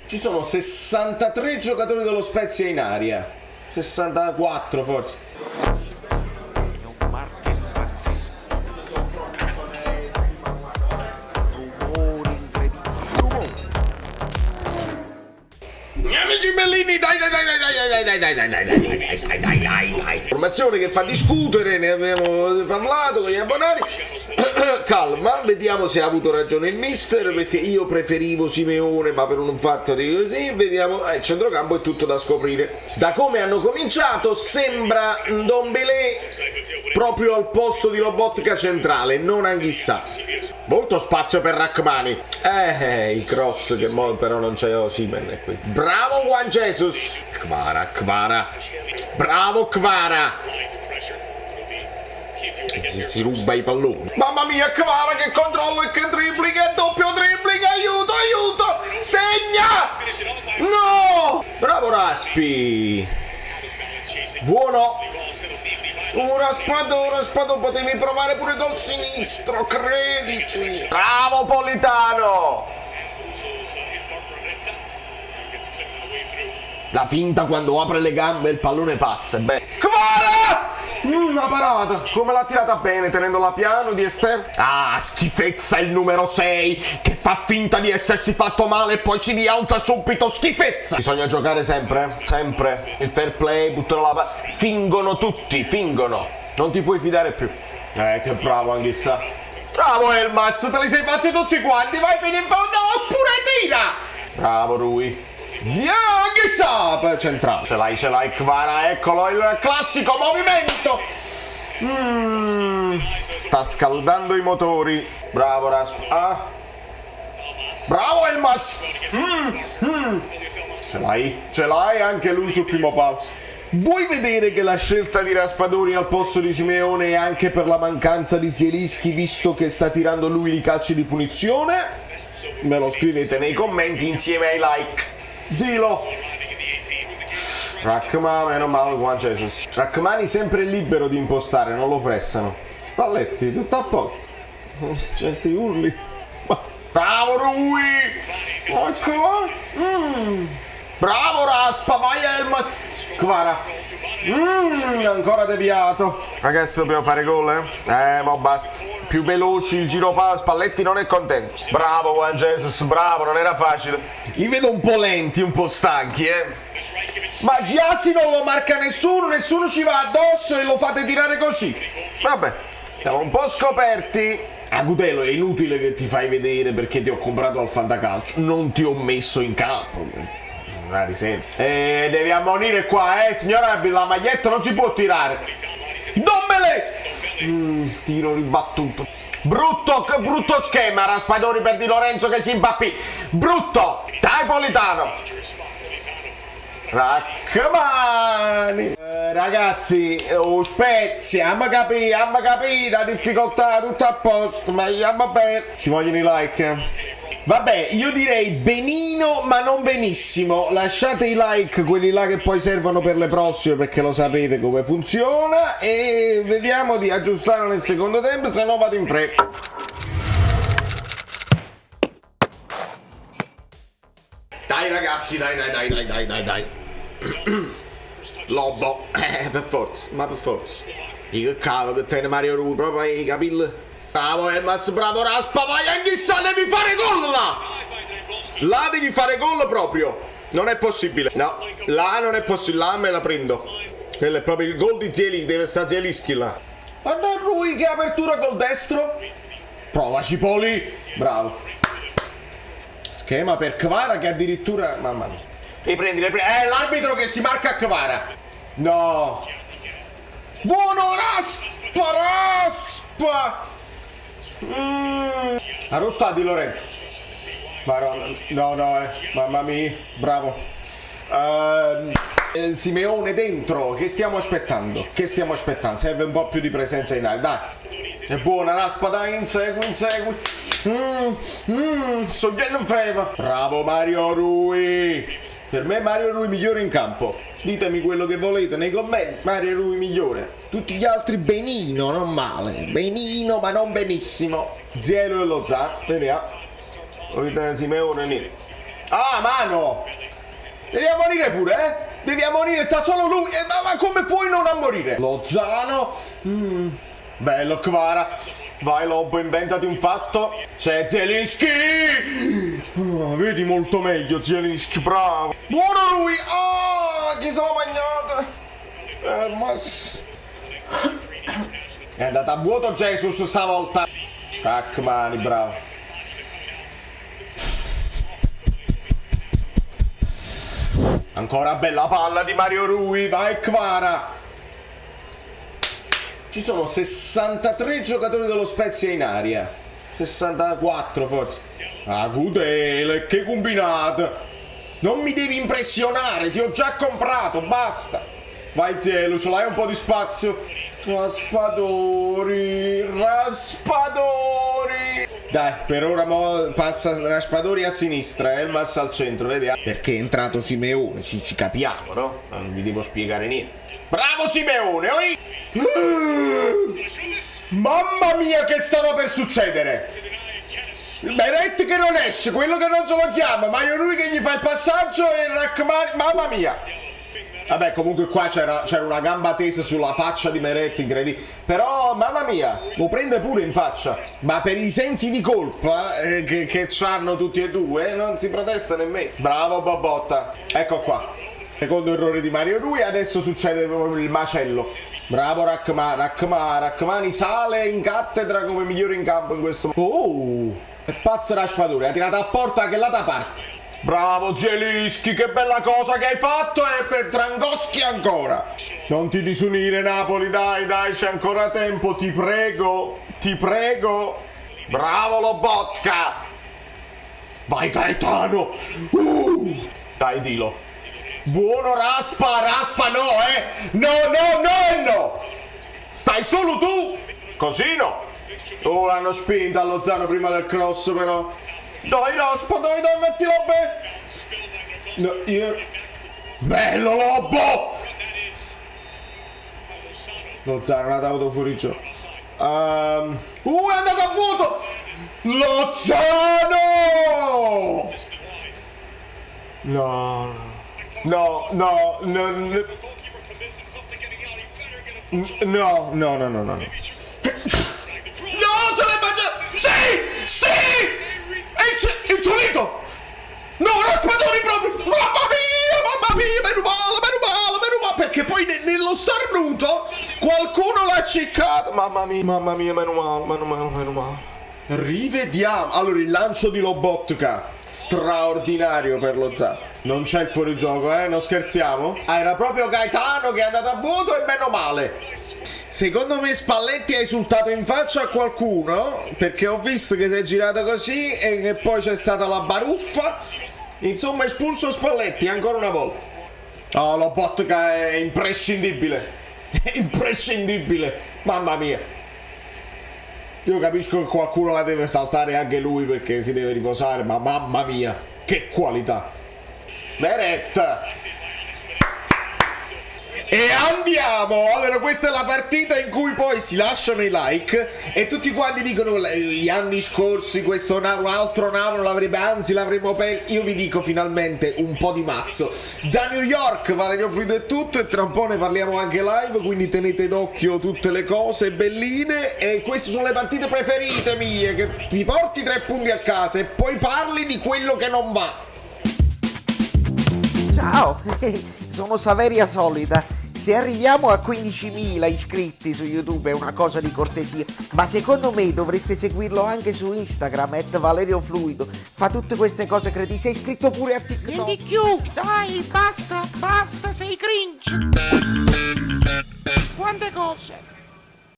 Ci sono 63 giocatori dello Spezia in aria. 64 forse. Amici bellini, dai. Informazione che fa discutere, ne abbiamo parlato con gli abbonati. Calma, vediamo se ha avuto ragione il mister, perché io preferivo Simeone, ma per un fatto di così, vediamo, il centrocampo è tutto da scoprire. Da come hanno cominciato sembra Ndombele proprio al posto di Lobotka centrale, non Anghissà. Molto spazio per Rachmani. Il cross che però non c'è Osimhen qui. Bravo Juan Jesus. Kvara. Bravo Kvara. Si ruba i palloni. Mamma mia, Kvara che controllo e che dribbling, che doppio dribbling, aiuto! Segna! No! Bravo Raspi. Buono. Un raspadone, potevi provare pure col sinistro, credici. Bravo Politano. La finta quando apre le gambe e il pallone passa. Kvara! Una parata. Come l'ha tirata bene, tenendola piano di esterno. Schifezza il numero 6, che fa finta di essersi fatto male e poi si rialza subito. Schifezza. Bisogna giocare sempre. Il fair play, buttare la fingono tutti. Non ti puoi fidare più. Che bravo Anghissà. Bravo Elmas, te li sei fatti tutti quanti. Vai fino in fondo oppure tira. Bravo Rui. Anghissà centrale. Ce l'hai Kvara, eccolo il classico movimento. Sta scaldando i motori. Bravo Raspa. Bravo Elmas. Ce l'hai anche lui sul primo palo. Vuoi vedere che la scelta di Raspadori al posto di Simeone è anche per la mancanza di Zielinski, visto che sta tirando lui i calci di punizione? Me lo scrivete nei commenti insieme ai like. Dilo. Rachmani, meno male Juan Jesus. Rachmani sempre libero di impostare, non lo pressano. Spalletti, tutto a posto. Senti urli. Bravo Rui. Ecco. Bravo Raspa, vai Elmas. Kvara. Ancora deviato. Ragazzi, dobbiamo fare gol, mo basta. Più veloci il giro passo. Spalletti non è contento. Bravo Juan Jesus, bravo, non era facile. Li vedo un po' lenti, un po' stanchi, Ma Giassi non lo marca nessuno ci va addosso e lo fate tirare così. Vabbè, siamo un po' scoperti. Agudelo, è inutile che ti fai vedere perché ti ho comprato al Fantacalcio. Non ti ho messo in campo. Una riserva. Devi ammonire qua, signora, la maglietta non si può tirare. Dombele! Il tiro ribattuto. Brutto schema, Raspadori per Di Lorenzo che si impappì. Brutto! Dai Politano! Rachmani! Ragazzi, Spezia, abbiamo capito, la difficoltà, tutto a posto, ma andiamo bene. Ci vogliono i like. Vabbè, io direi benino ma non benissimo. Lasciate i like, quelli là che poi servono per le prossime, perché lo sapete come funziona. E vediamo di aggiustare nel secondo tempo, se no vado in fretta. Dai ragazzi, dai. Lobo, per forza. Che cavolo che tiene Mario Rui, proprio ai capelli. Bravo Elmas, bravo Raspa, vai Anghissà, devi fare gol là! Là devi fare gol proprio. Non è possibile. No, là non è possibile, là me la prendo. Quello è proprio il gol di Zielinski, deve stare Zielinski là. Guarda Rui che apertura col destro. Provaci Poli. Bravo. Schema per Kvara che addirittura... Mamma mia. Riprendi. L'arbitro che si marca a Kvara. No. Buono Raspa. Arrostati Lorenzo. No, mamma mia, bravo. Simeone dentro, che stiamo aspettando? Serve un po' più di presenza in aria, dai. È buona Raspa, dai, insegui. Sogliendo in freva. Bravo Mario Rui. Per me Mario Rui migliore in campo. Ditemi quello che volete nei commenti. Mario Rui migliore. Tutti gli altri benino, non male. Benino, ma non benissimo. Zielo e lo Zan. Vediamo. Volete Simeone niente. Ah, mano! Devi ammonire pure, eh? Devi ammonire, sta solo lui. Ma come puoi non ammonire? Lozano. Bello, Kvara. Vai, Lobo, inventati un fatto. C'è Zielinski. Vedi molto meglio, Zielinski, bravo. Buono lui. Chi se l'ha mangiata? È andata a vuoto Jesus stavolta. Rachmani, bravo. Ancora bella palla di Mario Rui, vai Kvara. Ci sono 63 giocatori dello Spezia in aria. 64 forse. Gudele, che combinata. Non mi devi impressionare, ti ho già comprato, basta. Vai Zielu, ce l'hai un po' di spazio. Raspadori. Dai, per ora passa Raspadori a sinistra, Elmas al centro, vedi? Perché è entrato Simeone, ci capiamo, no? Non vi devo spiegare niente. Bravo Simeone, oi! Mamma mia, che stava per succedere! Meret che non esce, quello che non se lo chiama, Mario Rui che gli fa il passaggio e Rachmani, mamma mia! Vabbè, comunque qua c'era una gamba tesa sulla faccia di Meret, incredibile. Però, mamma mia, lo prende pure in faccia. Ma per i sensi di colpa che c'hanno tutti e due, non si protesta nemmeno. Bravo Bobotta. Ecco qua. Secondo errore di Mario Rui, adesso succede proprio il macello. Bravo Rachmani sale in cattedra come migliore in campo in questo momento. È pazzo Raspadori, ha tirato a porta anche là da parte. Bravo Zielinski, che bella cosa che hai fatto e per Dragoschi ancora. Non ti disunire Napoli, dai, c'è ancora tempo, ti prego. Bravo Lobotka. Vai Gaetano. Dai, dillo. Buono Raspa no, no. Stai solo tu. Così no. L'hanno spinta a Lozano prima del cross però. Dai Raspa, dai, mettila bene. No, bello Lobo. Lozano l'ha dato fuori gioco. È andato a vuoto. Lozano. No. No, se l'hai mangiato. Sì. Il solito! No, Raspadori proprio! Mamma mia, meno male, perché poi nello starnuto qualcuno l'ha ciccato. Mamma mia, meno male. Rivediamo. Allora, il lancio di Lobotka straordinario per lo Zan. Non c'è il fuorigioco, non scherziamo. Era proprio Gaetano che è andato a vuoto e meno male. Secondo me Spalletti ha esultato in faccia a qualcuno, perché ho visto che si è girato così e che poi c'è stata la baruffa. Insomma, espulso Spalletti ancora una volta. Lobotka è imprescindibile. Mamma mia. Io capisco che qualcuno la deve saltare anche lui perché si deve riposare, ma mamma mia, che qualità. Meret. E andiamo! Allora, questa è la partita in cui poi si lasciano i like e tutti quanti dicono gli anni scorsi questo altro Napoli l'avremmo perso. Io vi dico finalmente un po' di mazzo. Da New York, Valerio Fluido è tutto e tra un po' ne parliamo anche live, quindi tenete d'occhio tutte le cose belline e queste sono le partite preferite mie, che ti porti 3 punti a casa e poi parli di quello che non va. Ciao, sono Saveria Solida. Se arriviamo a 15.000 iscritti su YouTube è una cosa di cortesia, ma secondo me dovreste seguirlo anche su Instagram, @ValerioFluido. Fa tutte queste cose cretine. Sei iscritto pure a TikTok. Niente più, dai, basta, sei cringe. Quante cose.